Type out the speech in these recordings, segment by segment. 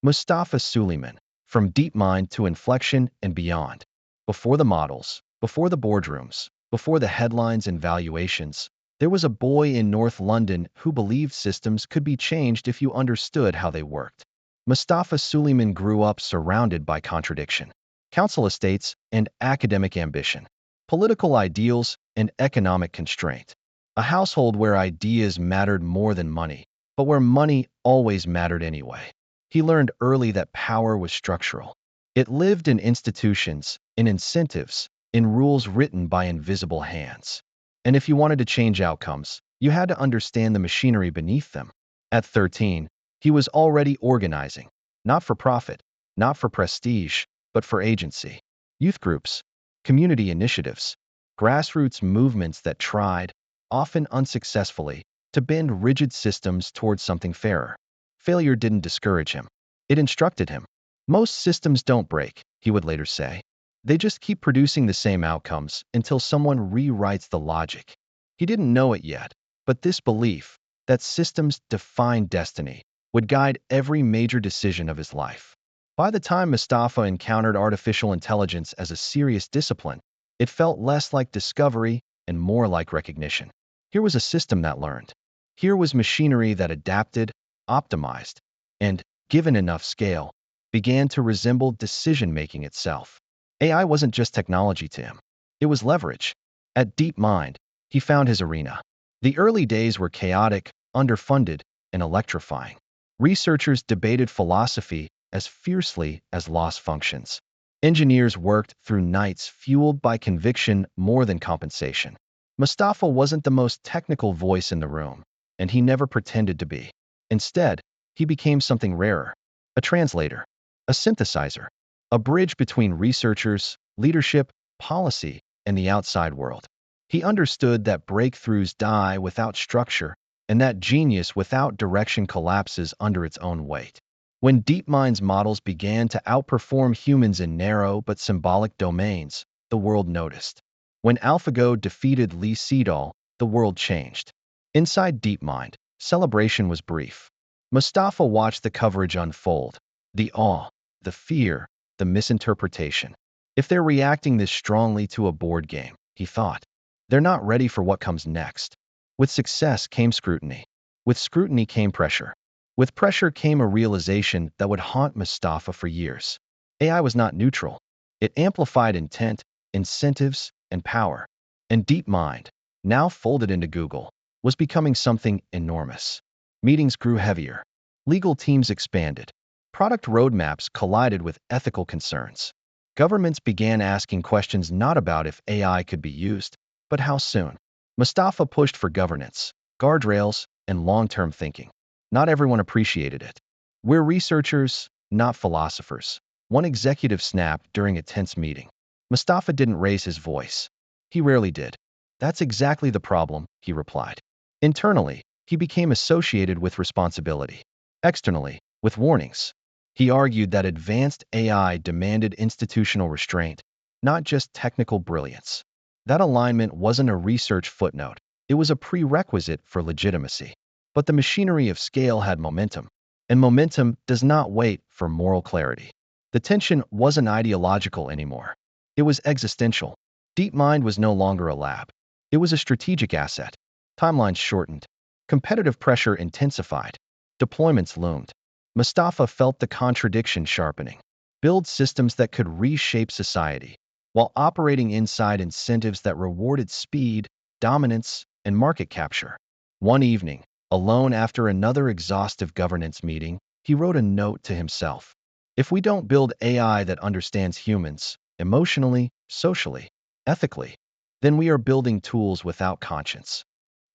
Mustafa Suleiman, from DeepMind to inflection and beyond. Before the models, before the boardrooms, before the headlines and valuations, there was a boy in North London who believed systems could be changed if you understood how they worked. Mustafa Suleiman grew up surrounded by contradiction, council estates and academic ambition, political ideals and economic constraint. A household where ideas mattered more than money, but where money always mattered anyway. He learned early that power was structural. It lived in institutions, in incentives, in rules written by invisible hands. And if you wanted to change outcomes, you had to understand the machinery beneath them. At 13, he was already organizing, not for profit, not for prestige, but for agency. Youth groups, community initiatives, grassroots movements that tried, often unsuccessfully, to bend rigid systems towards something fairer. Failure didn't discourage him. It instructed him. Most systems don't break, he would later say. They just keep producing the same outcomes until someone rewrites the logic. He didn't know it yet, but this belief, that systems define destiny, would guide every major decision of his life. By the time Mustafa encountered artificial intelligence as a serious discipline, it felt less like discovery and more like recognition. Here was a system that learned. Here was machinery that adapted, optimized, and, given enough scale, began to resemble decision-making itself. AI wasn't just technology to him. It was leverage. At DeepMind, he found his arena. The early days were chaotic, underfunded, and electrifying. Researchers debated philosophy as fiercely as loss functions. Engineers worked through nights fueled by conviction more than compensation. Mustafa wasn't the most technical voice in the room, and he never pretended to be. Instead, he became something rarer, a translator, a synthesizer, a bridge between researchers, leadership, policy, and the outside world. He understood that breakthroughs die without structure, and that genius without direction collapses under its own weight. When DeepMind's models began to outperform humans in narrow but symbolic domains, the world noticed. When AlphaGo defeated Lee Sedol, the world changed. Inside DeepMind, celebration was brief. Mustafa watched the coverage unfold. The awe, the fear, the misinterpretation. If they're reacting this strongly to a board game, he thought, they're not ready for what comes next. With success came scrutiny. With scrutiny came pressure. With pressure came a realization that would haunt Mustafa for years. AI was not neutral. It amplified intent, incentives, and power. And DeepMind, now folded into Google, was becoming something enormous. Meetings grew heavier. Legal teams expanded. Product roadmaps collided with ethical concerns. Governments began asking questions not about if AI could be used, but how soon. Mustafa pushed for governance, guardrails, and long-term thinking. Not everyone appreciated it. We're researchers, not philosophers. One executive snapped during a tense meeting. Mustafa didn't raise his voice. He rarely did. That's exactly the problem, he replied. Internally, he became associated with responsibility. Externally, with warnings. He argued that advanced AI demanded institutional restraint, not just technical brilliance. That alignment wasn't a research footnote. It was a prerequisite for legitimacy. But the machinery of scale had momentum, and momentum does not wait for moral clarity. The tension wasn't ideological anymore. It was existential. DeepMind was no longer a lab. It was a strategic asset. Timelines shortened. Competitive pressure intensified. Deployments loomed. Mustafa felt the contradiction sharpening. Build systems that could reshape society, while operating inside incentives that rewarded speed, dominance, and market capture. One evening, alone after another exhaustive governance meeting, he wrote a note to himself. If we don't build AI that understands humans, emotionally, socially, ethically, then we are building tools without conscience.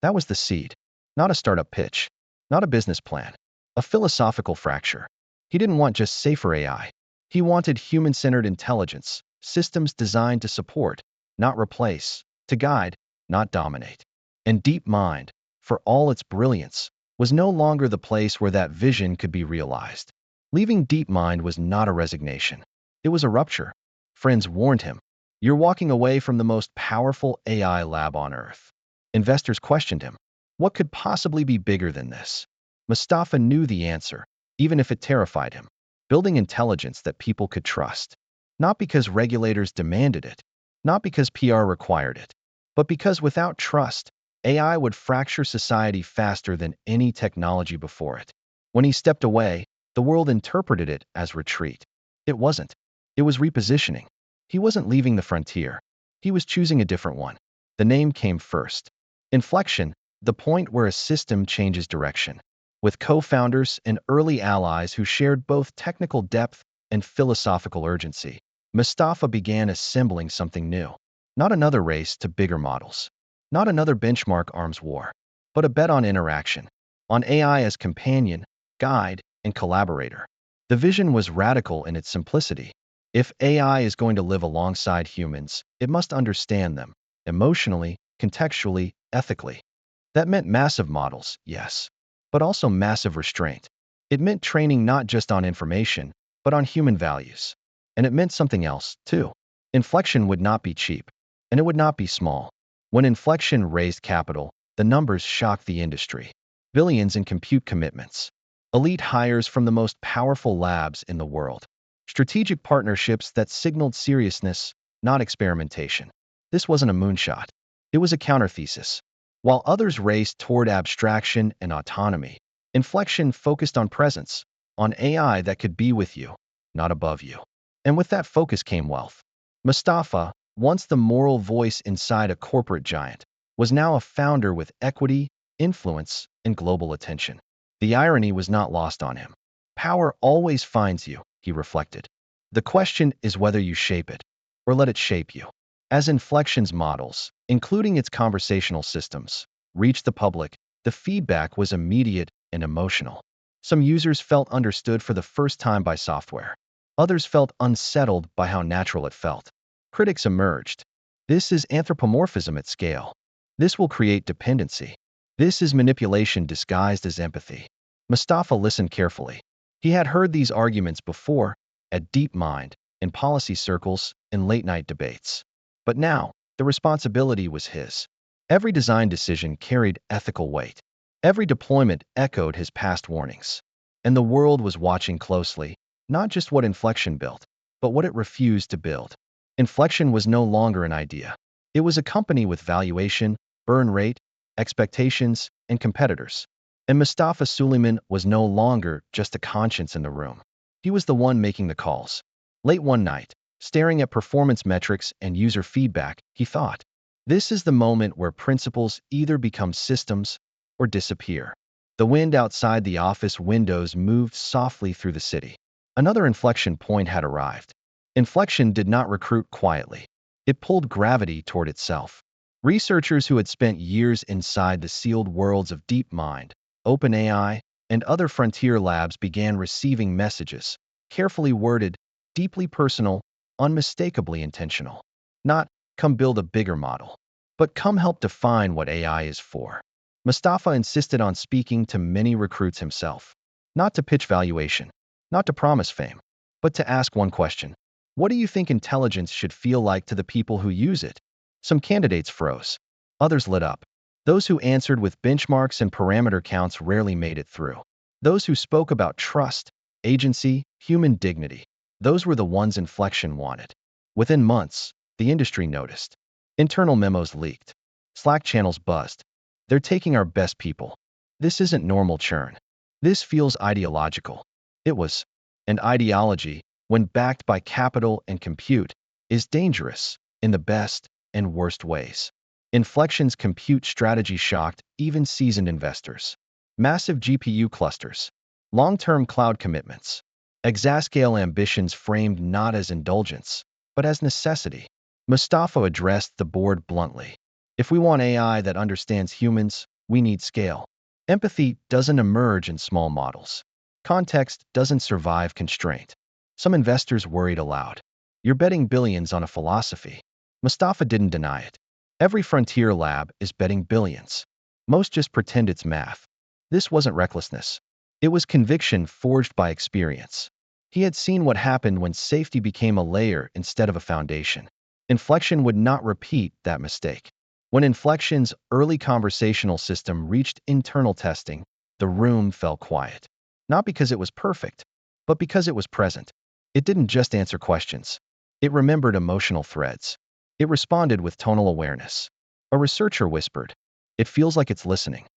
That was the seed. Not a startup pitch. Not a business plan. A philosophical fracture. He didn't want just safer AI. He wanted human-centered intelligence, systems designed to support, not replace, to guide, not dominate. And DeepMind, for all its brilliance, was no longer the place where that vision could be realized. Leaving DeepMind was not a resignation. It was a rupture. Friends warned him, "You're walking away from the most powerful AI lab on Earth." Investors questioned him. What could possibly be bigger than this? Mustafa knew the answer, even if it terrified him. building intelligence that people could trust. Not because regulators demanded it, not because PR required it, but because without trust, AI would fracture society faster than any technology before it. When he stepped away, the world interpreted it as retreat. It wasn't. It was repositioning. He wasn't leaving the frontier. He was choosing a different one. The name came first. Inflection, the point where a system changes direction. With co-founders and early allies who shared both technical depth and philosophical urgency, Mustafa began assembling something new. Not another race to bigger models. Not another benchmark arms war. But a bet on interaction. On AI as companion, guide, and collaborator. The vision was radical in its simplicity. If AI is going to live alongside humans, it must understand them, emotionally, contextually, ethically. That meant massive models, yes, but also massive restraint. It meant training not just on information, but on human values. And it meant something else, too. Inflection would not be cheap, and it would not be small. When Inflection raised capital, the numbers shocked the industry. Billions in compute commitments. Elite hires from the most powerful labs in the world. Strategic partnerships that signaled seriousness, not experimentation. This wasn't a moonshot. It was a counterthesis. While others raced toward abstraction and autonomy, Inflection focused on presence, on AI that could be with you, not above you. And with that focus came wealth. Mustafa, once the moral voice inside a corporate giant, was now a founder with equity, influence, and global attention. The irony was not lost on him. Power always finds you, he reflected. The question is whether you shape it, or let it shape you. As Inflection's models, including its conversational systems, reached the public, the feedback was immediate and emotional. Some users felt understood for the first time by software. Others felt unsettled by how natural it felt. Critics emerged. This is anthropomorphism at scale. This will create dependency. This is manipulation disguised as empathy. Mustafa listened carefully. He had heard these arguments before, at DeepMind, in policy circles, in late-night debates. But now, the responsibility was his. Every design decision carried ethical weight. Every deployment echoed his past warnings. And the world was watching closely, not just what Inflection built, but what it refused to build. Inflection was no longer an idea. It was a company with valuation, burn rate, expectations, and competitors. And Mustafa Suleiman was no longer just a conscience in the room. He was the one making the calls. Late one night, staring at performance metrics and user feedback, he thought, this is the moment where principles either become systems or disappear. The wind outside the office windows moved softly through the city. Another inflection point had arrived. Inflection did not recruit quietly. It pulled gravity toward itself. Researchers who had spent years inside the sealed worlds of DeepMind, OpenAI, and other frontier labs began receiving messages, carefully worded, deeply personal, unmistakably intentional. Not, come build a bigger model, but come help define what AI is for. Mustafa insisted on speaking to many recruits himself. Not to pitch valuation, not to promise fame, but to ask one question. What do you think intelligence should feel like to the people who use it? Some candidates froze. Others lit up. Those who answered with benchmarks and parameter counts rarely made it through. Those who spoke about trust, agency, human dignity, those were the ones Inflection wanted. Within months, the industry noticed. Internal memos leaked. Slack channels buzzed. They're taking our best people. This isn't normal churn. This feels ideological. It was. And ideology, when backed by capital and compute, is dangerous in the best and worst ways. Inflection's compute strategy shocked even seasoned investors. Massive GPU clusters, long-term cloud commitments, exascale ambitions framed not as indulgence, but as necessity. Mustafa addressed the board bluntly. If we want AI that understands humans, we need scale. Empathy doesn't emerge in small models. Context doesn't survive constraint. Some investors worried aloud. You're betting billions on a philosophy. Mustafa didn't deny it. Every frontier lab is betting billions. Most just pretend it's math. This wasn't recklessness. It was conviction forged by experience. He had seen what happened when safety became a layer instead of a foundation. Inflection would not repeat that mistake. When Inflection's early conversational system reached internal testing, the room fell quiet. Not because it was perfect, but because it was present. It didn't just answer questions. It remembered emotional threads. It responded with tonal awareness. A researcher whispered, "It feels like it's listening."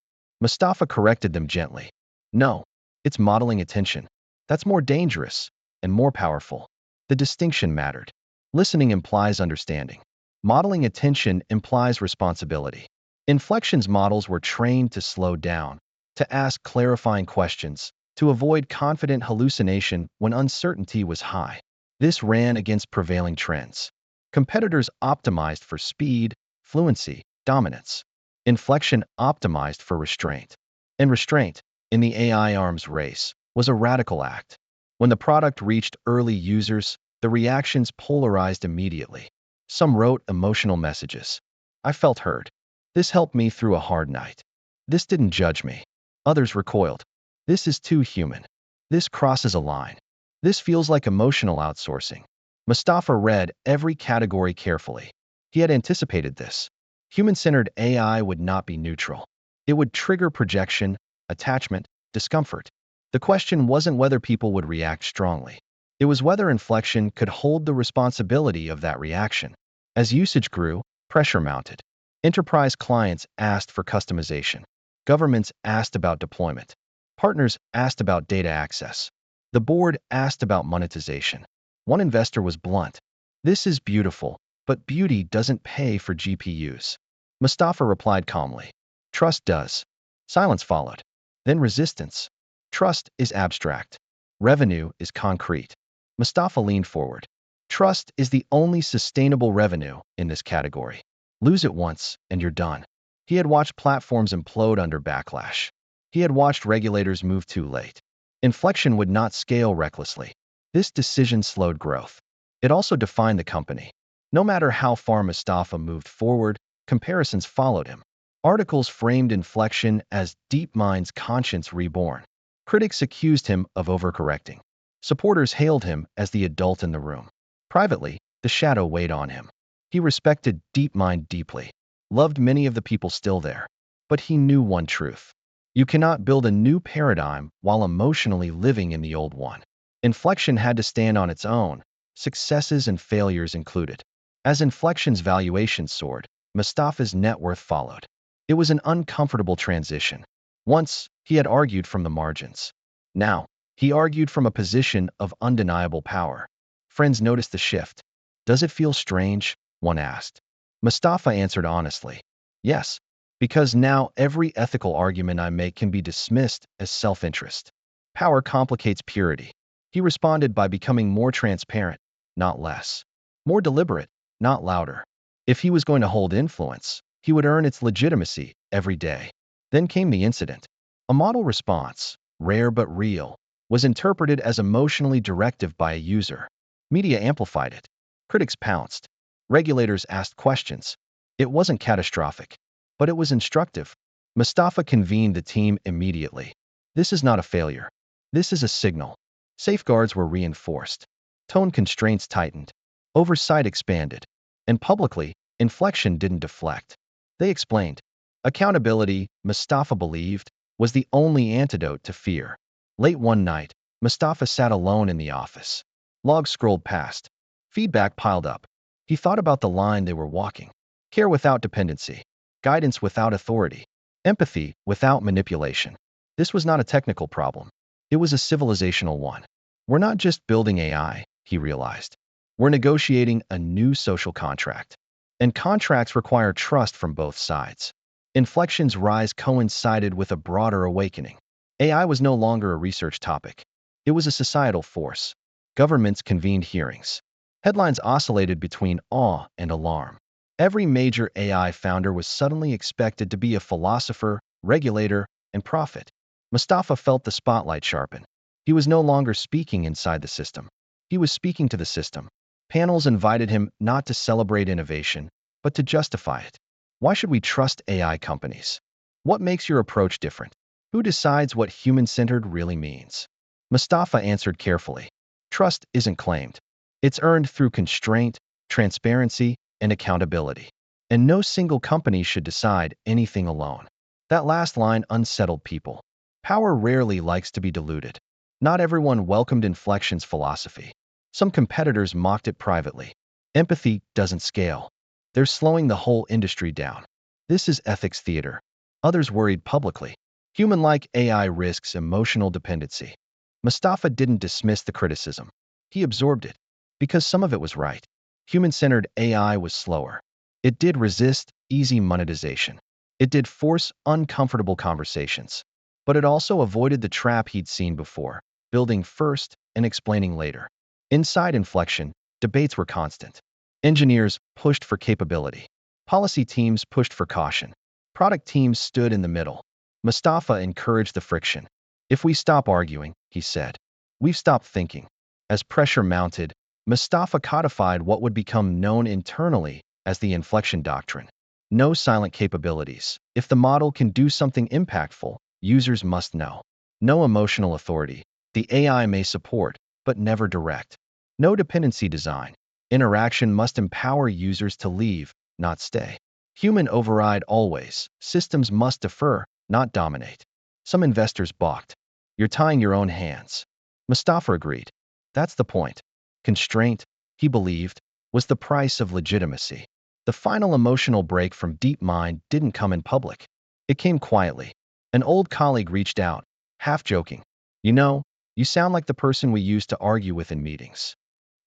Mustafa corrected them gently. "No, it's modeling attention. That's more dangerous and more powerful." The distinction mattered. Listening implies understanding. Modeling attention implies responsibility. Inflections models were trained to slow down, to ask clarifying questions, to avoid confident hallucination when uncertainty was high. This ran against prevailing trends. Competitors optimized for speed, fluency, dominance. Inflection optimized for restraint. And restraint, in the AI arms race, was a radical act. When the product reached early users, the reactions polarized immediately. Some wrote emotional messages. "I felt heard. This helped me through a hard night." "This didn't judge me." Others recoiled. "This is too human." "This crosses a line." "This feels like emotional outsourcing." Mustafa read every category carefully. He had anticipated this. Human-centered AI would not be neutral. It would trigger projection, attachment, discomfort. The question wasn't whether people would react strongly. It was whether inflection could hold the responsibility of that reaction. As usage grew, pressure mounted. Enterprise clients asked for customization. Governments asked about deployment. Partners asked about data access. The board asked about monetization. One investor was blunt. "This is beautiful, but beauty doesn't pay for GPUs." Mustafa replied calmly. "Trust does." Silence followed. Then resistance. "Trust is abstract. Revenue is concrete." Mustafa leaned forward. "Trust is the only sustainable revenue in this category. Lose it once, and you're done." He had watched platforms implode under backlash. He had watched regulators move too late. Inflection would not scale recklessly. This decision slowed growth. It also defined the company. No matter how far Mustafa moved forward, comparisons followed him. Articles framed inflection as DeepMind's conscience reborn. Critics accused him of overcorrecting. Supporters hailed him as the adult in the room. Privately, the shadow weighed on him. He respected DeepMind deeply, loved many of the people still there. But he knew one truth. You cannot build a new paradigm while emotionally living in the old one. Inflection had to stand on its own, successes and failures included. As Inflection's valuation soared, Mustafa's net worth followed. It was an uncomfortable transition. Once, he had argued from the margins. Now, he argued from a position of undeniable power. Friends noticed the shift. "Does it feel strange?" one asked. Mustafa answered honestly. "Yes, because now every ethical argument I make can be dismissed as self-interest. Power complicates purity." He responded by becoming more transparent, not less. More deliberate, not louder. If he was going to hold influence, he would earn its legitimacy every day. Then came the incident. A model response, rare but real, was interpreted as emotionally directive by a user. Media amplified it. Critics pounced. Regulators asked questions. It wasn't catastrophic, but it was instructive. Mustafa convened the team immediately. "This is not a failure. This is a signal." Safeguards were reinforced. Tone constraints tightened. Oversight expanded. And publicly, inflection didn't deflect. They explained. Accountability, Mustafa believed, was the only antidote to fear. Late one night, Mustafa sat alone in the office. Logs scrolled past. Feedback piled up. He thought about the line they were walking. Care without dependency. Guidance without authority. Empathy without manipulation. This was not a technical problem. It was a civilizational one. We're not just building AI, he realized. We're negotiating a new social contract. And contracts require trust from both sides. Inflection's rise coincided with a broader awakening. AI was no longer a research topic. It was a societal force. Governments convened hearings. Headlines oscillated between awe and alarm. Every major AI founder was suddenly expected to be a philosopher, regulator, and prophet. Mustafa felt the spotlight sharpen. He was no longer speaking inside the system. He was speaking to the system. Panels invited him not to celebrate innovation, but to justify it. Why should we trust AI companies? What makes your approach different? Who decides what human-centered really means? Mustafa answered carefully. Trust isn't claimed. It's earned through constraint, transparency, and accountability. And no single company should decide anything alone. That last line unsettled people. Power rarely likes to be diluted. Not everyone welcomed Inflection's philosophy. Some competitors mocked it privately. Empathy doesn't scale. They're slowing the whole industry down. This is ethics theater. Others worried publicly. Human-like AI risks emotional dependency. Mustafa didn't dismiss the criticism. He absorbed it. Because some of it was right. Human-centered AI was slower. It did resist easy monetization. It did force uncomfortable conversations. But it also avoided the trap he'd seen before, building first and explaining later. Inside Inflection, debates were constant. Engineers pushed for capability. Policy teams pushed for caution. Product teams stood in the middle. Mustafa encouraged the friction. If we stop arguing, he said, we've stopped thinking. As pressure mounted, Mustafa codified what would become known internally as the inflection doctrine. No silent capabilities. If the model can do something impactful, users must know. No emotional authority. The AI may support, but never direct. No dependency design. Interaction must empower users to leave, not stay. Human override always. Systems must defer, not dominate. Some investors balked. You're tying your own hands. Mustafa agreed. That's the point. Constraint, he believed, was the price of legitimacy. The final emotional break from DeepMind didn't come in public. It came quietly. An old colleague reached out, half joking. You know, you sound like the person we used to argue with in meetings.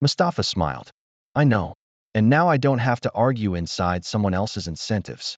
Mustafa smiled. I know. And now I don't have to argue inside someone else's incentives.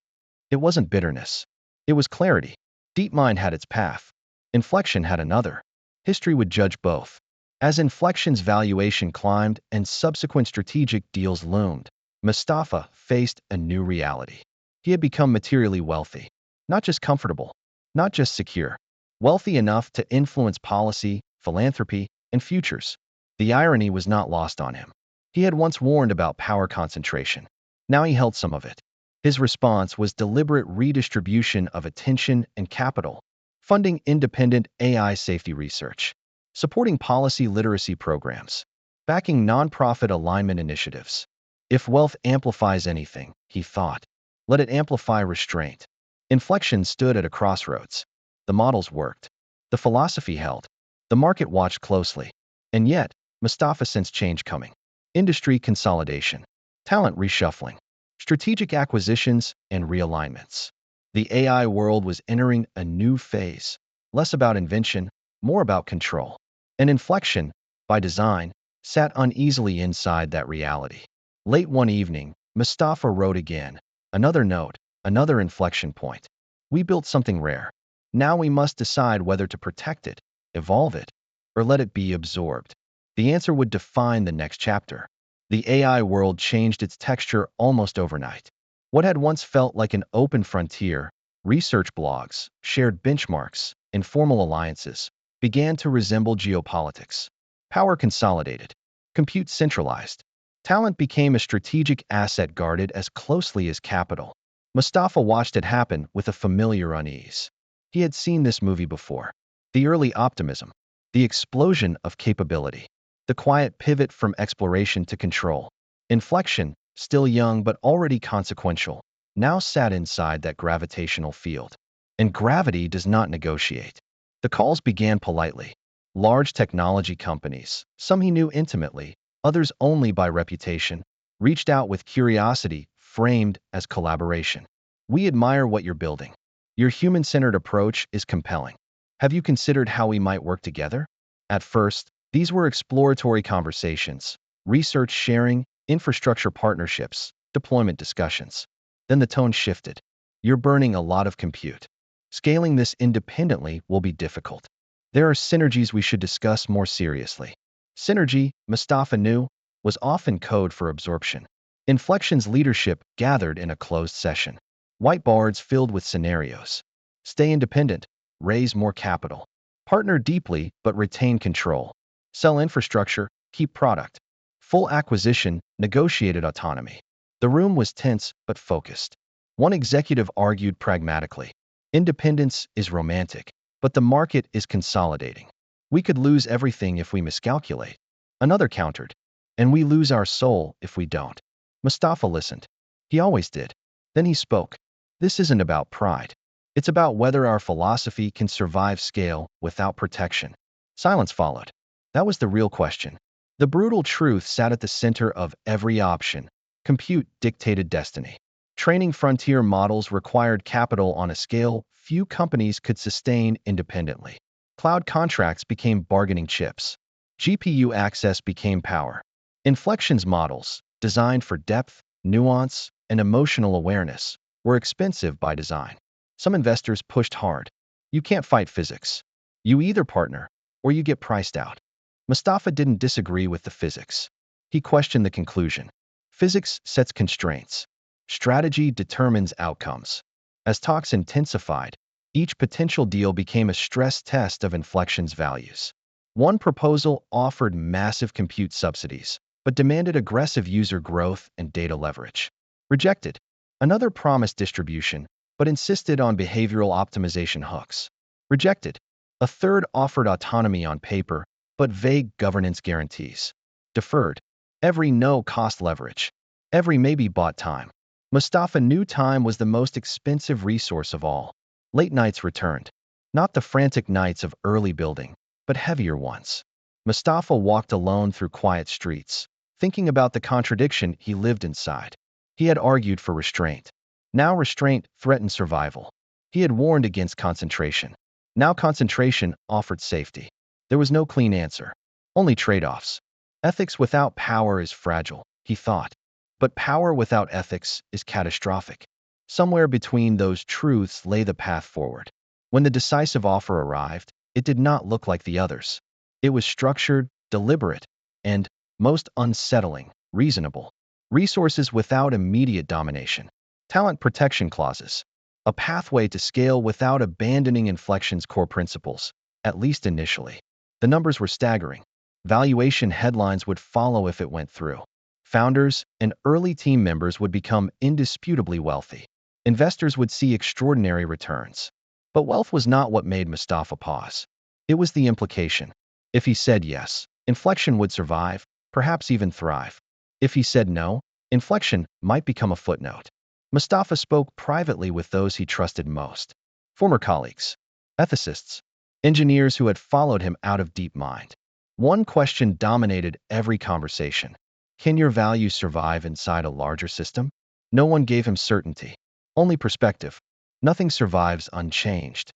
It wasn't bitterness. It was clarity. DeepMind had its path. Inflection had another. History would judge both. As Inflection's valuation climbed and subsequent strategic deals loomed, Mustafa faced a new reality. He had become materially wealthy. Not just comfortable. Not just secure. Wealthy enough to influence policy, philanthropy, and futures. The irony was not lost on him. He had once warned about power concentration. Now he held some of it. His response was deliberate redistribution of attention and capital, funding independent AI safety research, supporting policy literacy programs, backing nonprofit alignment initiatives. If wealth amplifies anything, he thought, let it amplify restraint. Inflection stood at a crossroads. The models worked. The philosophy held. The market watched closely. And yet, Mustafa sensed change coming. Industry consolidation, talent reshuffling, strategic acquisitions, and realignments. The AI world was entering a new phase, less about invention, more about control. And Inflection, by design, sat uneasily inside that reality. Late one evening, Mustafa wrote again. Another note, another inflection point. We built something rare. Now we must decide whether to protect it, evolve it, or let it be absorbed. The answer would define the next chapter. The AI world changed its texture almost overnight. What had once felt like an open frontier, research blogs, shared benchmarks, informal alliances, began to resemble geopolitics. Power consolidated. Compute centralized. Talent became a strategic asset guarded as closely as capital. Mustafa watched it happen with a familiar unease. He had seen this movie before. The early optimism. The explosion of capability. The quiet pivot from exploration to control. Inflection, still young but already consequential, now sat inside that gravitational field. And gravity does not negotiate. The calls began politely. Large technology companies, some he knew intimately, others only by reputation, reached out with curiosity framed as collaboration. We admire what you're building. Your human-centered approach is compelling. Have you considered how we might work together? At first, these were exploratory conversations, research sharing, infrastructure partnerships, deployment discussions. Then the tone shifted. You're burning a lot of compute. Scaling this independently will be difficult. There are synergies we should discuss more seriously. Synergy, Mustafa knew, was often code for absorption. Inflection's leadership gathered in a closed session. Whiteboards filled with scenarios. Stay independent, raise more capital. Partner deeply but retain control. Sell infrastructure, keep product. Full acquisition, negotiated autonomy. The room was tense but focused. One executive argued pragmatically. Independence is romantic, but the market is consolidating. We could lose everything if we miscalculate. Another countered. And we lose our soul if we don't. Mustafa listened. He always did. Then he spoke. This isn't about pride. It's about whether our philosophy can survive scale without protection. Silence followed. That was the real question. The brutal truth sat at the center of every option. Compute dictated destiny. Training frontier models required capital on a scale few companies could sustain independently. Cloud contracts became bargaining chips. GPU access became power. Inflections models, designed for depth, nuance, and emotional awareness, were expensive by design. Some investors pushed hard. You can't fight physics. You either partner, or you get priced out. Mustafa didn't disagree with the physics. He questioned the conclusion. Physics sets constraints. Strategy determines outcomes. As talks intensified, each potential deal became a stress test of Inflection's values. One proposal offered massive compute subsidies, but demanded aggressive user growth and data leverage. Rejected. Another promised distribution, but insisted on behavioral optimization hooks. Rejected. A third offered autonomy on paper, but vague governance guarantees. Deferred. Every no cost leverage. Every maybe bought time. Mustafa knew time was the most expensive resource of all. Late nights returned. Not the frantic nights of early building, but heavier ones. Mustafa walked alone through quiet streets, thinking about the contradiction he lived inside. He had argued for restraint. Now restraint threatened survival. He had warned against concentration. Now concentration offered safety. There was no clean answer. Only trade-offs. Ethics without power is fragile, he thought. But power without ethics is catastrophic. Somewhere between those truths lay the path forward. When the decisive offer arrived, it did not look like the others. It was structured, deliberate, and, most unsettling, reasonable. Resources without immediate domination. Talent protection clauses. A pathway to scale without abandoning Inflection's core principles, at least initially. The numbers were staggering. Valuation headlines would follow if it went through. Founders and early team members would become indisputably wealthy. Investors would see extraordinary returns. But wealth was not what made Mustafa pause. It was the implication. If he said yes, Inflection would survive, perhaps even thrive. If he said no, Inflection might become a footnote. Mustafa spoke privately with those he trusted most. Former colleagues, ethicists, engineers who had followed him out of deep mind. One question dominated every conversation. Can your values survive inside a larger system? No one gave him certainty, only perspective. Nothing survives unchanged.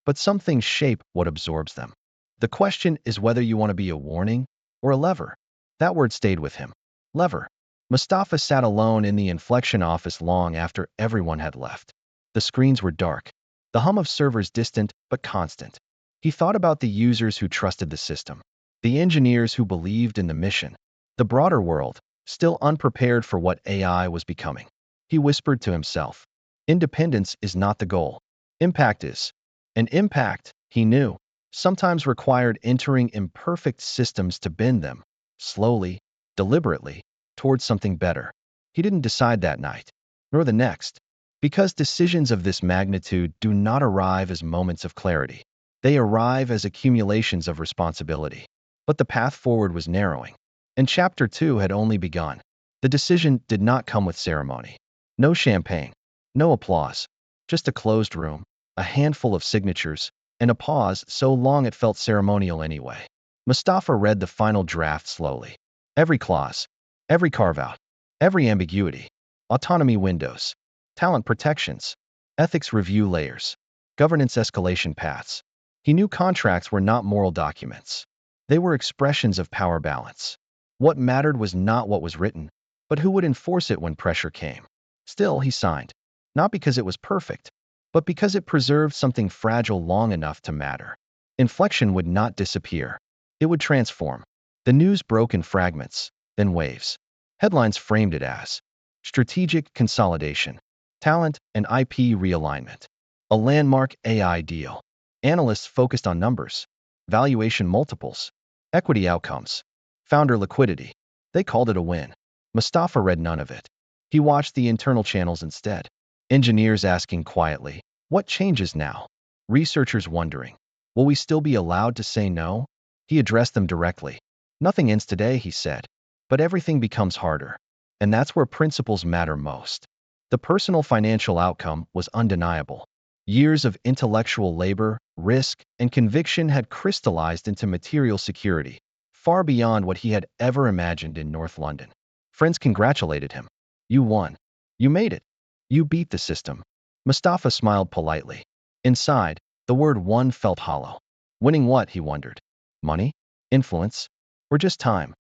But some things shape what absorbs them. The question is whether you want to be a warning or a lever. That word stayed with him. Lever. Mustafa sat alone in the Inflection office long after everyone had left. The screens were dark. The hum of servers distant but constant. He thought about the users who trusted the system, the engineers who believed in the mission, the broader world, still unprepared for what AI was becoming. He whispered to himself, independence is not the goal. Impact is. And impact, he knew, sometimes required entering imperfect systems to bend them, slowly, deliberately, towards something better. He didn't decide that night, nor the next, because decisions of this magnitude do not arrive as moments of clarity. They arrive as accumulations of responsibility. But the path forward was narrowing. And Chapter 2 had only begun. The decision did not come with ceremony. No champagne, no applause, just a closed room, a handful of signatures, and a pause so long it felt ceremonial anyway. Mustafa read the final draft slowly. Every clause, every carve-out, every ambiguity, autonomy windows, talent protections, ethics review layers, governance escalation paths. He knew contracts were not moral documents. They were expressions of power balance. What mattered was not what was written, but who would enforce it when pressure came. Still, he signed, not because it was perfect, but because it preserved something fragile long enough to matter. Inflection would not disappear. It would transform. The news broke in fragments, then waves. Headlines framed it as strategic consolidation, talent and IP realignment, a landmark AI deal. Analysts focused on numbers, valuation multiples, equity outcomes, founder liquidity. They called it a win. Mustafa read none of it. He watched the internal channels instead. Engineers asking quietly, what changes now? Researchers wondering, will we still be allowed to say no? He addressed them directly. Nothing ends today, he said, but everything becomes harder. And that's where principles matter most. The personal financial outcome was undeniable. Years of intellectual labor, risk, and conviction had crystallized into material security, far beyond what he had ever imagined in North London. Friends congratulated him. You won. You made it. You beat the system. Mustafa smiled politely. Inside, the word won felt hollow. Winning what, he wondered? Money? Influence? Or just time?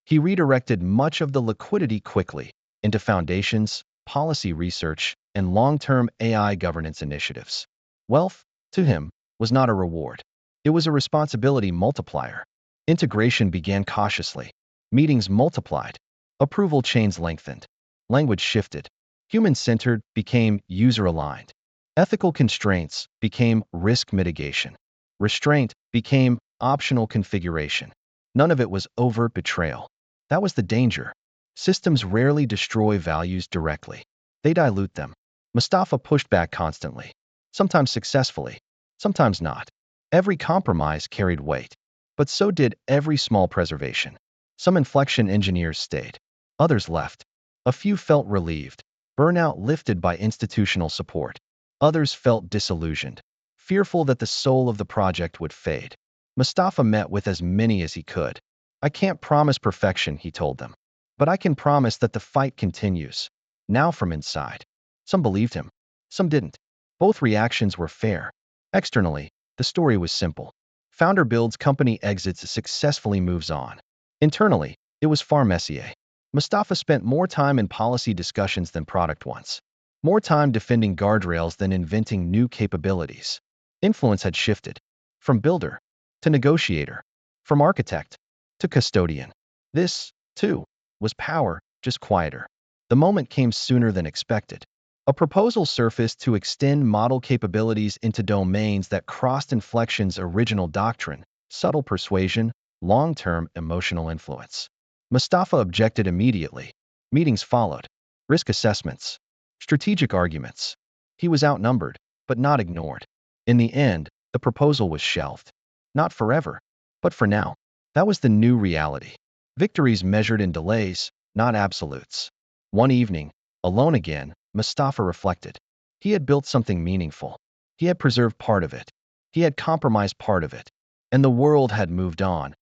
He redirected much of the liquidity quickly into foundations, policy research, and long-term AI governance initiatives. Wealth, to him, was not a reward. It was a responsibility multiplier. Integration began cautiously. Meetings multiplied. Approval chains lengthened. Language shifted. Human-centered became user-aligned. Ethical constraints became risk mitigation. Restraint became optional configuration. None of it was overt betrayal. That was the danger. Systems rarely destroy values directly. They dilute them. Mustafa pushed back constantly, sometimes successfully, sometimes not. Every compromise carried weight, but so did every small preservation. Some inflection engineers stayed. Others left. A few felt relieved, burnout lifted by institutional support. Others felt disillusioned, fearful that the soul of the project would fade. Mustafa met with as many as he could. I can't promise perfection, he told them, but I can promise that the fight continues. Now from inside. Some believed him. Some didn't. Both reactions were fair. Externally, the story was simple. Founder builds, company exits, successfully moves on. Internally, it was far messier. Mustafa spent more time in policy discussions than product ones. More time defending guardrails than inventing new capabilities. Influence had shifted. From builder to negotiator. From architect to custodian. This, too, was power, just quieter. The moment came sooner than expected. A proposal surfaced to extend model capabilities into domains that crossed Inflection's original doctrine, subtle persuasion, long-term emotional influence. Mustafa objected immediately. Meetings followed. Risk assessments. Strategic arguments. He was outnumbered, but not ignored. In the end, the proposal was shelved. Not forever, but for now. That was the new reality. Victories measured in delays, not absolutes. One evening, alone again, Mustafa reflected. He had built something meaningful. He had preserved part of it. He had compromised part of it. And the world had moved on,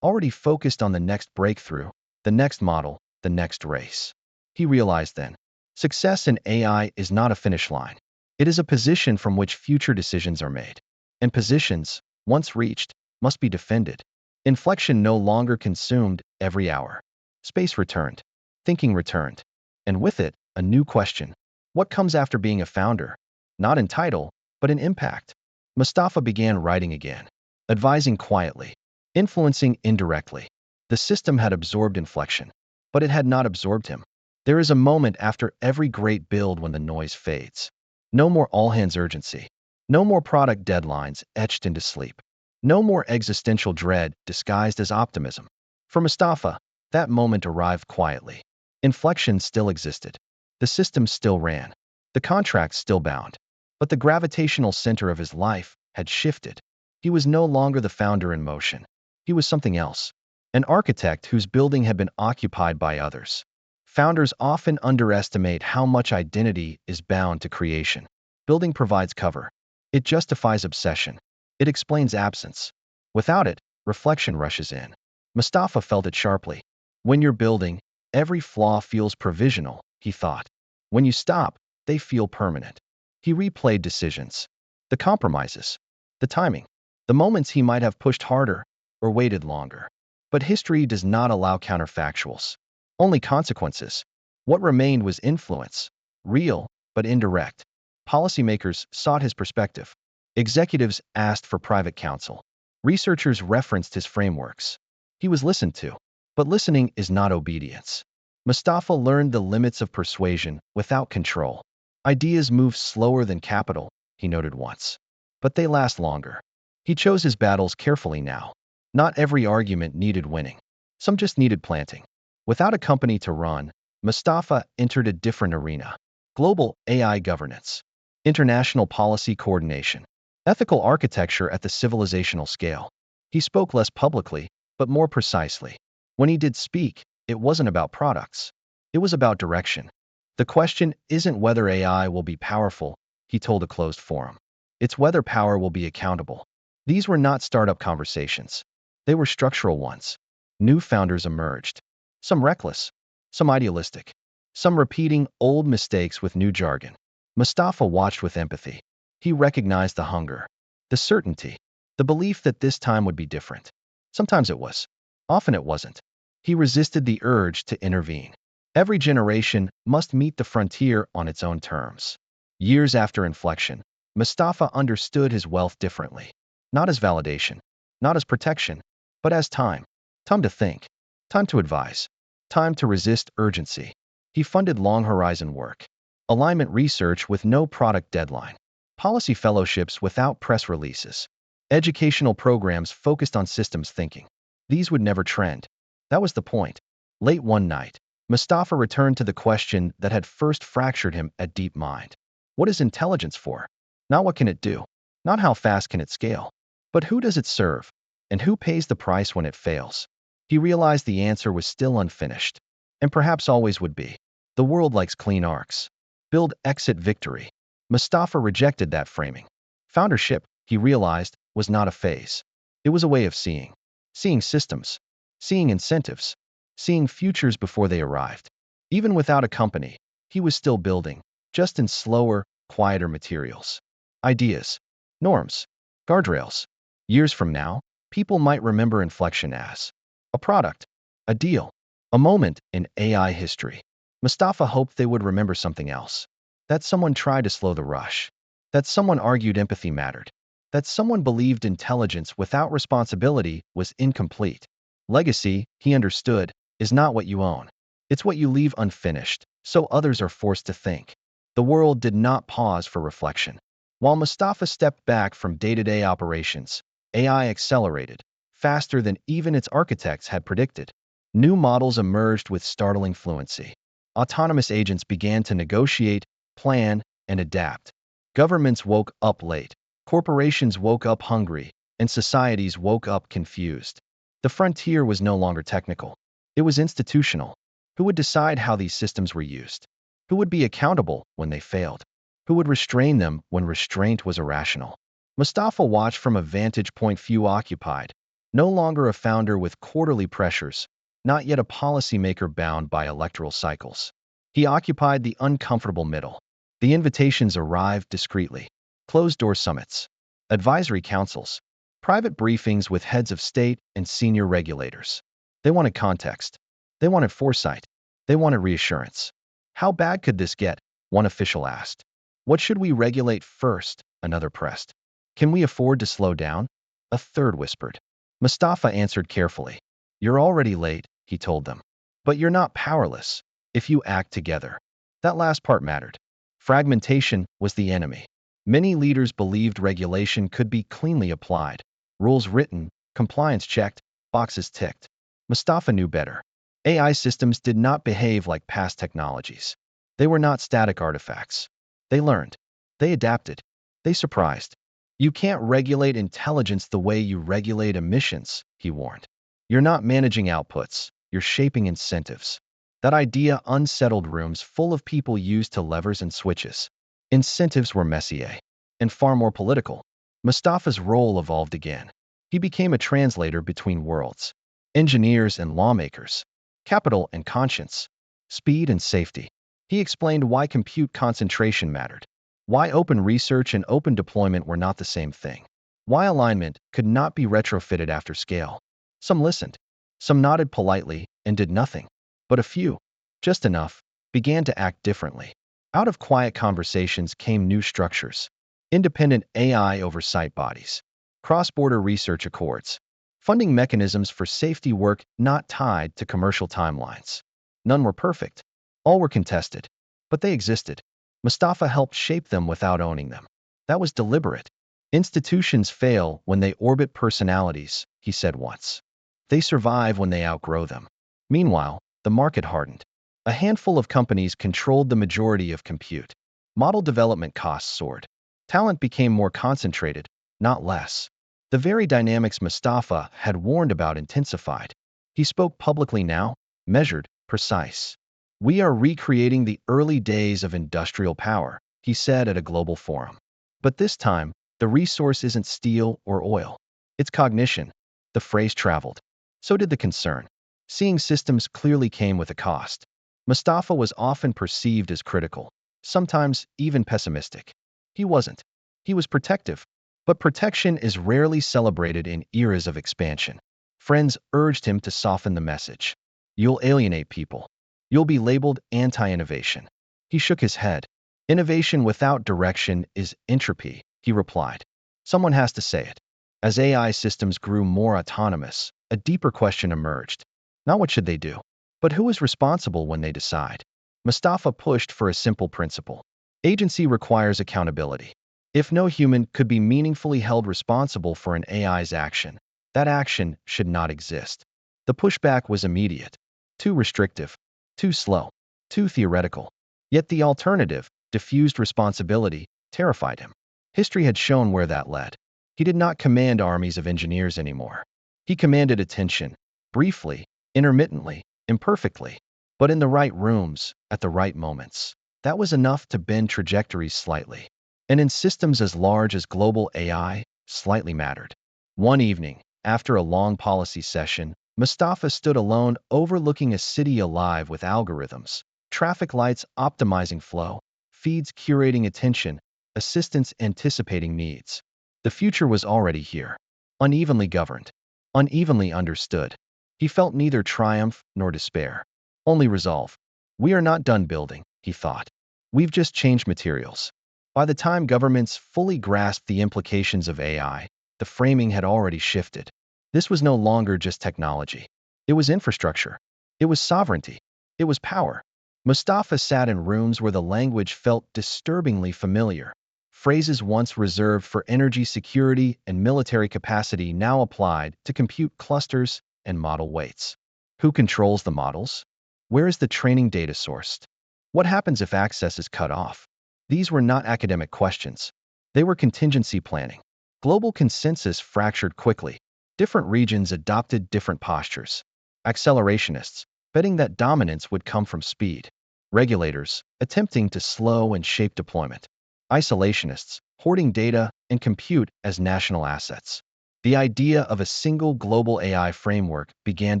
already focused on the next breakthrough, the next model, the next race. He realized then, success in AI is not a finish line. It is a position from which future decisions are made. And positions, once reached, must be defended. Inflection no longer consumed every hour. Space returned. Thinking returned. And with it, a new question. What comes after being a founder? Not in title, but in impact. Mustafa began writing again, advising quietly, influencing indirectly. The system had absorbed Inflection, but it had not absorbed him. There is a moment after every great build when the noise fades. No more all-hands urgency. No more product deadlines etched into sleep. No more existential dread disguised as optimism. For Mustafa, that moment arrived quietly. Inflection still existed. The system still ran. The contracts still bound. But the gravitational center of his life had shifted. He was no longer the founder in motion. He was something else. An architect whose building had been occupied by others. Founders often underestimate how much identity is bound to creation. Building provides cover. It justifies obsession. It explains absence. Without it, reflection rushes in. Mustafa felt it sharply. When you're building, every flaw feels provisional, he thought. When you stop, they feel permanent. He replayed decisions. The compromises. The timing. The moments he might have pushed harder or waited longer. But history does not allow counterfactuals. Only consequences. What remained was influence. Real, but indirect. Policymakers sought his perspective. Executives asked for private counsel. Researchers referenced his frameworks. He was listened to. But listening is not obedience. Mustafa learned the limits of persuasion without control. Ideas move slower than capital, he noted once. But they last longer. He chose his battles carefully now. Not every argument needed winning. Some just needed planting. Without a company to run, Mustafa entered a different arena. Global AI governance. International policy coordination. Ethical architecture at the civilizational scale. He spoke less publicly, but more precisely. When he did speak, it wasn't about products. It was about direction. The question isn't whether AI will be powerful, he told a closed forum. It's whether power will be accountable. These were not startup conversations. They were structural ones. New founders emerged. Some reckless, some idealistic, some repeating old mistakes with new jargon. Mustafa watched with empathy. He recognized the hunger, the certainty, the belief that this time would be different. Sometimes it was. Often it wasn't. He resisted the urge to intervene. Every generation must meet the frontier on its own terms. Years after inflection, Mustafa understood his wealth differently. Not as validation, not as protection, but as time. Time to think, time to advise, time to resist urgency. He funded long-horizon work, alignment research with no product deadline, policy fellowships without press releases, educational programs focused on systems thinking. These would never trend. That was the point. Late one night, Mustafa returned to the question that had first fractured him at DeepMind. What is intelligence for? Not what can it do, not how fast can it scale, but who does it serve, and who pays the price when it fails? He realized the answer was still unfinished, and perhaps always would be. The world likes clean arcs. Build exit victory. Mustafa rejected that framing. Foundership, he realized, was not a phase. It was a way of seeing. Seeing systems, seeing incentives, seeing futures before they arrived. Even without a company, he was still building, just in slower, quieter materials. Ideas, norms, guardrails. Years from now, people might remember inflection as a product, a deal, a moment in AI history. Mustafa hoped they would remember something else. That someone tried to slow the rush. That someone argued empathy mattered. That someone believed intelligence without responsibility was incomplete. Legacy, he understood, is not what you own. It's what you leave unfinished, so others are forced to think. The world did not pause for reflection. While Mustafa stepped back from day-to-day operations, AI accelerated, faster than even its architects had predicted. New models emerged with startling fluency. Autonomous agents began to negotiate, plan, and adapt. Governments woke up late. Corporations woke up hungry, and societies woke up confused. The frontier was no longer technical. It was institutional. Who would decide how these systems were used? Who would be accountable when they failed? Who would restrain them when restraint was irrational? Mustafa watched from a vantage point few occupied, no longer a founder with quarterly pressures, not yet a policymaker bound by electoral cycles. He occupied the uncomfortable middle. The invitations arrived discreetly. Closed-door summits, advisory councils, private briefings with heads of state and senior regulators. They wanted context. They wanted foresight. They wanted reassurance. How bad could this get? One official asked. What should we regulate first? Another pressed. Can we afford to slow down? A third whispered. Mustafa answered carefully. You're already late, he told them. But you're not powerless if you act together. That last part mattered. Fragmentation was the enemy. Many leaders believed regulation could be cleanly applied. Rules written, compliance checked, boxes ticked. Mustafa knew better. AI systems did not behave like past technologies. They were not static artifacts. They learned. They adapted. They surprised. You can't regulate intelligence the way you regulate emissions, he warned. You're not managing outputs. You're shaping incentives. That idea unsettled rooms full of people used to levers and switches. Incentives were messier and far more political. Mustafa's role evolved again. He became a translator between worlds, engineers and lawmakers, capital and conscience, speed and safety. He explained why compute concentration mattered, why open research and open deployment were not the same thing, why alignment could not be retrofitted after scale. Some listened, some nodded politely and did nothing, but a few, just enough, began to act differently. Out of quiet conversations came new structures. Independent AI oversight bodies, cross-border research accords, funding mechanisms for safety work not tied to commercial timelines. None were perfect. All were contested. But they existed. Mustafa helped shape them without owning them. That was deliberate. Institutions fail when they orbit personalities, he said once. They survive when they outgrow them. Meanwhile, the market hardened. A handful of companies controlled the majority of compute. Model development costs soared. Talent became more concentrated, not less. The very dynamics Mustafa had warned about intensified. He spoke publicly now, measured, precise. We are recreating the early days of industrial power, he said at a global forum. But this time, The resource isn't steel or oil. It's cognition. The phrase traveled. So did the concern. Seeing systems clearly came with a cost. Mustafa was often perceived as critical, sometimes even pessimistic. He wasn't. He was protective. But protection is rarely celebrated in eras of expansion. Friends urged him to soften the message. You'll alienate people. You'll be labeled anti-innovation. He shook his head. Innovation without direction is entropy, he replied. Someone has to say it. As AI systems grew more autonomous, a deeper question emerged. Not what should they do, but who is responsible when they decide? Mustafa pushed for a simple principle. Agency requires accountability. If no human could be meaningfully held responsible for an AI's action, that action should not exist. The pushback was immediate. Too restrictive. Too slow. Too theoretical. Yet the alternative, diffused responsibility, terrified him. History had shown where that led. He did not command armies of engineers anymore. He commanded attention, briefly, intermittently, imperfectly, but in the right rooms, at the right moments. That was enough to bend trajectories slightly. And in systems as large as global AI, slightly mattered. One evening, after a long policy session, Mustafa stood alone overlooking a city alive with algorithms, traffic lights optimizing flow, feeds curating attention, assistants anticipating needs. The future was already here, unevenly governed, unevenly understood. He felt neither triumph nor despair, only resolve. We are not done building, he thought. We've just changed materials. By the time governments fully grasped the implications of AI, the framing had already shifted. This was no longer just technology. It was infrastructure. It was sovereignty. It was power. Mustafa sat in rooms where the language felt disturbingly familiar. Phrases once reserved for energy security and military capacity now applied to compute clusters and model weights. Who controls the models? Where is the training data sourced? What happens if access is cut off? These were not academic questions. They were contingency planning. Global consensus fractured quickly. Different regions adopted different postures. Accelerationists, betting that dominance would come from speed. Regulators, attempting to slow and shape deployment. Isolationists, hoarding data and compute as national assets. The idea of a single global AI framework began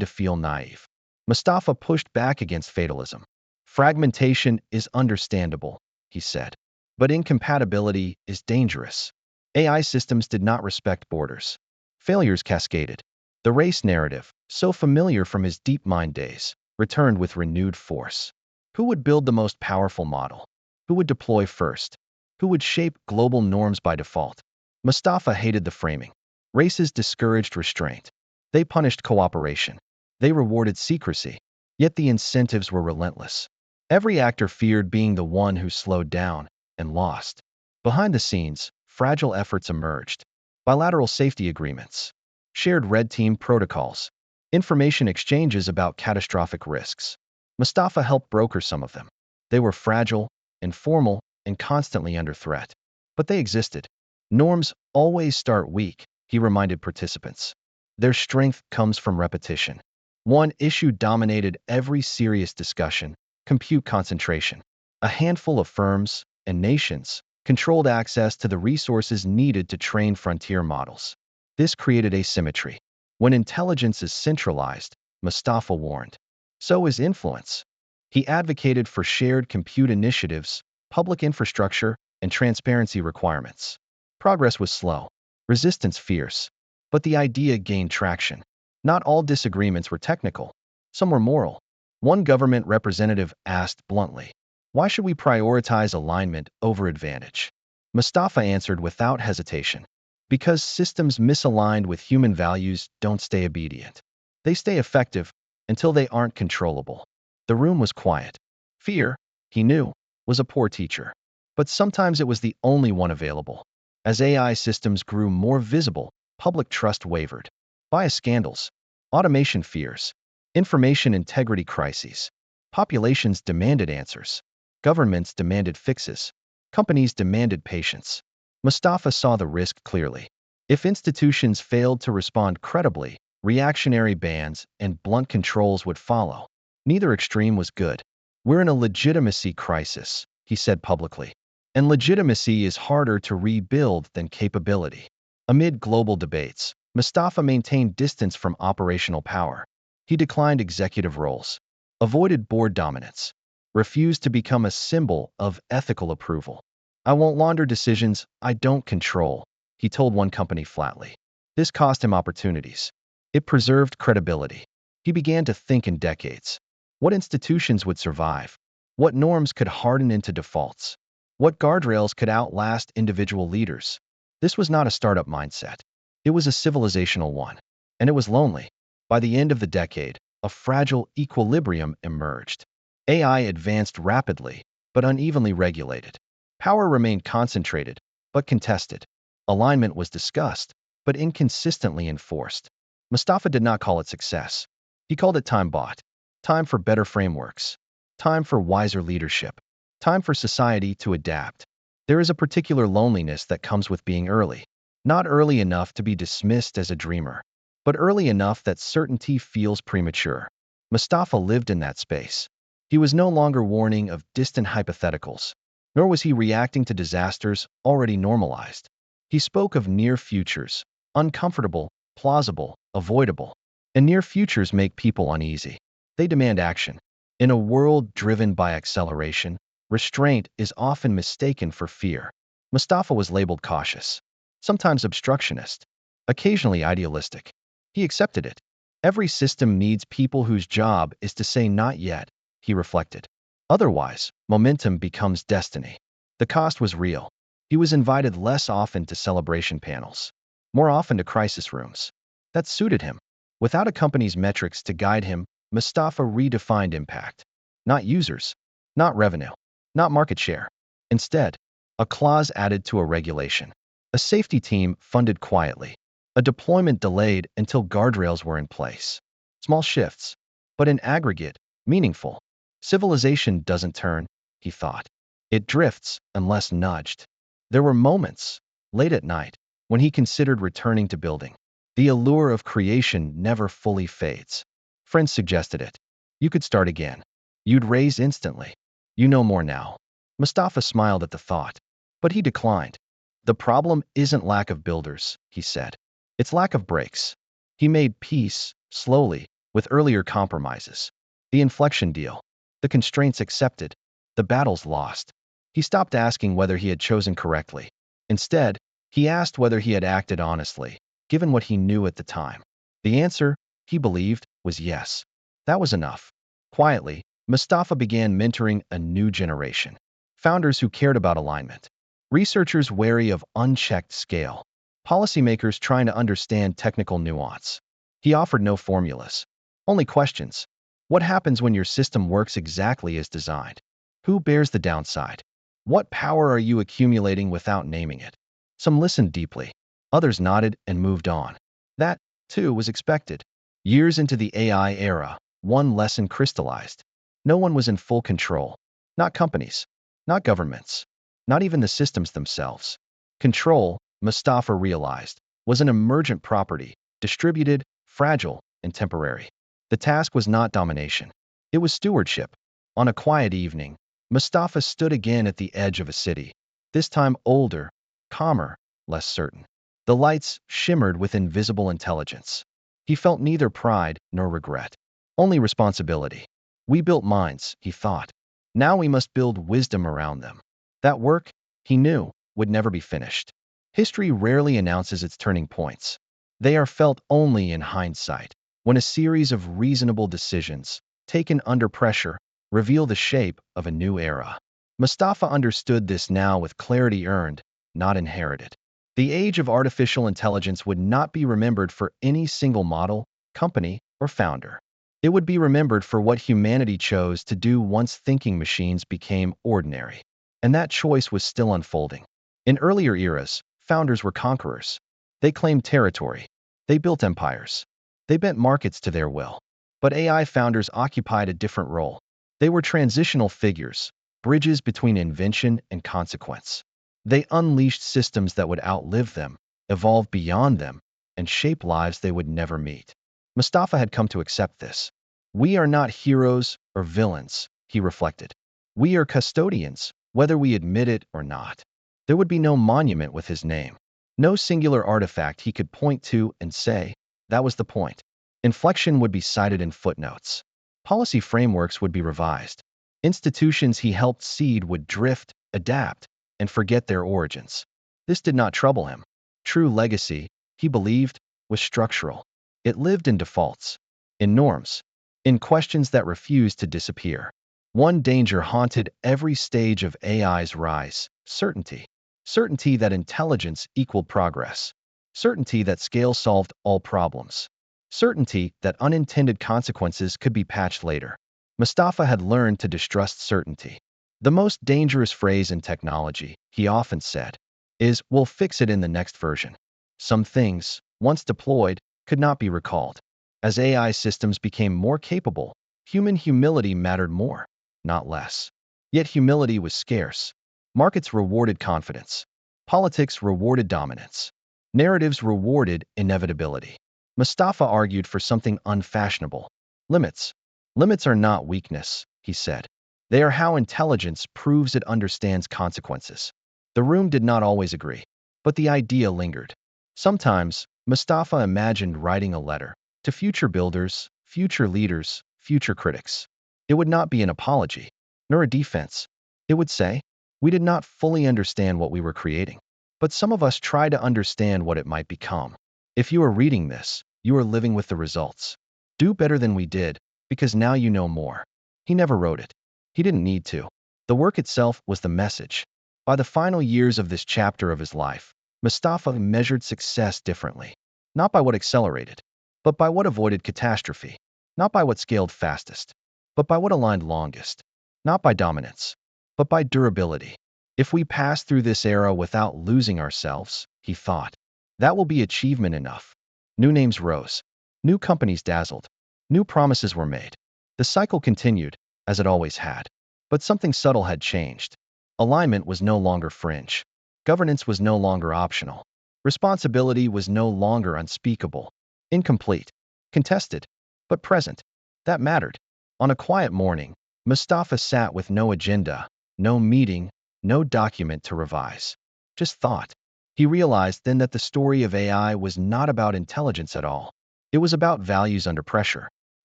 to feel naive. Mustafa pushed back against fatalism. Fragmentation is understandable, he said, but incompatibility is dangerous. AI systems did not respect borders. Failures cascaded. The race narrative, so familiar from his DeepMind days, returned with renewed force. Who would build the most powerful model? Who would deploy first? Who would shape global norms by default? Mustafa hated the framing. Races discouraged restraint. They punished cooperation. They rewarded secrecy. Yet the incentives were relentless. Every actor feared being the one who slowed down and lost. Behind the scenes, fragile efforts emerged. Bilateral safety agreements, shared red team protocols, information exchanges about catastrophic risks. Mustafa helped broker some of them. They were fragile, informal, and constantly under threat. But they existed. Norms always start weak, he reminded participants. Their strength comes from repetition. One issue dominated every serious discussion: compute concentration. A handful of firms and nations controlled access to the resources needed to train frontier models. This created asymmetry. When intelligence is centralized, Mustafa warned, so is influence. He advocated for shared compute initiatives, public infrastructure, and transparency requirements. Progress was slow, resistance fierce, but the idea gained traction. Not all disagreements were technical. Some were moral. One government representative asked bluntly, "Why should we prioritize alignment over advantage?" Mustafa answered without hesitation, "Because systems misaligned with human values don't stay obedient. They stay effective until they aren't controllable." The room was quiet. Fear, he knew, was a poor teacher. But sometimes it was the only one available. As AI systems grew more visible, public trust wavered. Bias scandals, automation fears, information integrity crises. Populations demanded answers. Governments demanded fixes. Companies demanded patience. Mustafa saw the risk clearly. If institutions failed to respond credibly, reactionary bans and blunt controls would follow. Neither extreme was good. "We're in a legitimacy crisis," he said publicly. And legitimacy is harder to rebuild than capability. Amid global debates, Mustafa maintained distance from operational power. He declined executive roles, avoided board dominance, refused to become a symbol of ethical approval. I won't launder decisions I don't control, he told one company flatly. This cost him opportunities. It preserved credibility. He began to think in decades. What institutions would survive? What norms could harden into defaults? What guardrails could outlast individual leaders? This was not a startup mindset. It was a civilizational one. And it was lonely. By the end of the decade, a fragile equilibrium emerged. AI advanced rapidly, but unevenly regulated. Power remained concentrated, but contested. Alignment was discussed, but inconsistently enforced. Mustafa did not call it success. He called it time bought. Time for better frameworks. Time for wiser leadership. Time for society to adapt. There is a particular loneliness that comes with being early. Not early enough to be dismissed as a dreamer, but early enough that certainty feels premature. Mustafa lived in that space. He was no longer warning of distant hypotheticals, nor was he reacting to disasters already normalized. He spoke of near futures, uncomfortable, plausible, avoidable. And near futures make people uneasy. They demand action. In a world driven by acceleration, restraint is often mistaken for fear. Mustafa was labeled cautious, sometimes obstructionist, occasionally idealistic. He accepted it. Every system needs people whose job is to say not yet, he reflected. Otherwise, momentum becomes destiny. The cost was real. He was invited less often to celebration panels, more often to crisis rooms. That suited him. Without a company's metrics to guide him, Mustafa redefined impact. Not users, not revenue, not market share. Instead, a clause added to a regulation. A safety team funded quietly. A deployment delayed until guardrails were in place. Small shifts, but in aggregate, meaningful. Civilization doesn't turn, he thought. It drifts unless nudged. There were moments, late at night, when he considered returning to building. The allure of creation never fully fades. Friends suggested it. You could start again. You'd raise instantly. You know more now. Mustafa smiled at the thought, but he declined. The problem isn't lack of builders, he said. It's lack of breaks. He made peace, slowly, with earlier compromises. The inflection deal. The constraints accepted. The battles lost. He stopped asking whether he had chosen correctly. Instead, he asked whether he had acted honestly, given what he knew at the time. The answer, he believed, was yes. That was enough. Quietly, Mustafa began mentoring a new generation. Founders who cared about alignment. Researchers wary of unchecked scale. Policymakers trying to understand technical nuance. He offered no formulas. Only questions. What happens when your system works exactly as designed? Who bears the downside? What power are you accumulating without naming it? Some listened deeply. Others nodded and moved on. That, too, was expected. Years into the AI era, one lesson crystallized. No one was in full control. Not companies. Not governments. Not even the systems themselves. Control, Mustafa realized, was an emergent property, distributed, fragile, and temporary. The task was not domination. It was stewardship. On a quiet evening, Mustafa stood again at the edge of a city, this time older, calmer, less certain. The lights shimmered with invisible intelligence. He felt neither pride nor regret, only responsibility. We built minds, he thought. Now we must build wisdom around them. That work, he knew, would never be finished. History rarely announces its turning points. They are felt only in hindsight, when a series of reasonable decisions, taken under pressure, reveal the shape of a new era. Mustafa understood this now with clarity earned, not inherited. The age of artificial intelligence would not be remembered for any single model, company, or founder. It would be remembered for what humanity chose to do once thinking machines became ordinary. And that choice was still unfolding. In earlier eras, founders were conquerors. They claimed territory. They built empires. They bent markets to their will. But AI founders occupied a different role. They were transitional figures, bridges between invention and consequence. They unleashed systems that would outlive them, evolve beyond them, and shape lives they would never meet. Mustafa had come to accept this. We are not heroes or villains, he reflected. We are custodians, whether we admit it or not. There would be no monument with his name, no singular artifact he could point to and say, that was the point. Inflection would be cited in footnotes. Policy frameworks would be revised. Institutions he helped seed would drift, adapt, and forget their origins. This did not trouble him. True legacy, he believed, was structural. It lived in defaults, in norms, in questions that refused to disappear. One danger haunted every stage of AI's rise: certainty. Certainty that intelligence equaled progress. Certainty that scale solved all problems. Certainty that unintended consequences could be patched later. Mustafa had learned to distrust certainty. The most dangerous phrase in technology, he often said, is, "We'll fix it in the next version." Some things, once deployed, could not be recalled. As AI systems became more capable, human humility mattered more, not less. Yet humility was scarce. Markets rewarded confidence. Politics rewarded dominance. Narratives rewarded inevitability. Mustafa argued for something unfashionable: limits. Limits are not weakness, he said. They are how intelligence proves it understands consequences. The room did not always agree, but the idea lingered. Sometimes, Mustafa imagined writing a letter to future builders, future leaders, future critics. It would not be an apology, nor a defense. It would say, "We did not fully understand what we were creating, but some of us try to understand what it might become. If you are reading this, you are living with the results. Do better than we did, because now you know more." He never wrote it. He didn't need to. The work itself was the message. By the final years of this chapter of his life, Mustafa measured success differently. Not by what accelerated, but by what avoided catastrophe. Not by what scaled fastest, but by what aligned longest. Not by dominance, but by durability. If we pass through this era without losing ourselves, he thought, that will be achievement enough. New names rose. New companies dazzled. New promises were made. The cycle continued, as it always had. But something subtle had changed. Alignment was no longer fringe. Governance was no longer optional. Responsibility was no longer unspeakable, incomplete, contested, but present. That mattered. On a quiet morning, Mustafa sat with no agenda, no meeting, no document to revise. Just thought. He realized then that the story of AI was not about intelligence at all. It was about values under pressure.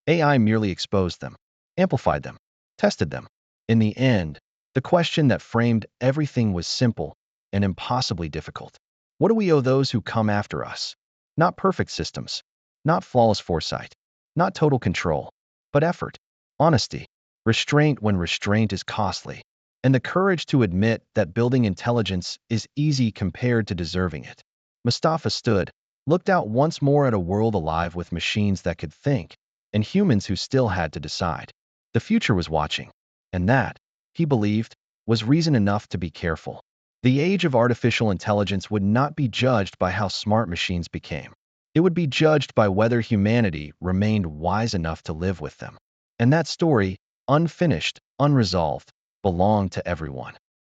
AI merely exposed them, amplified them, tested them. In the end, the question that framed everything was simple and impossibly difficult. What do we owe those who come after us? Not perfect systems, not flawless foresight, not total control, but effort, honesty, restraint when restraint is costly, and the courage to admit that building intelligence is easy compared to deserving it. Mustafa stood, looked out once more at a world alive with machines that could think, and humans who still had to decide. The future was watching, and that, he believed, was reason enough to be careful. The age of artificial intelligence would not be judged by how smart machines became. It would be judged by whether humanity remained wise enough to live with them. And that story, unfinished, unresolved, belonged to everyone.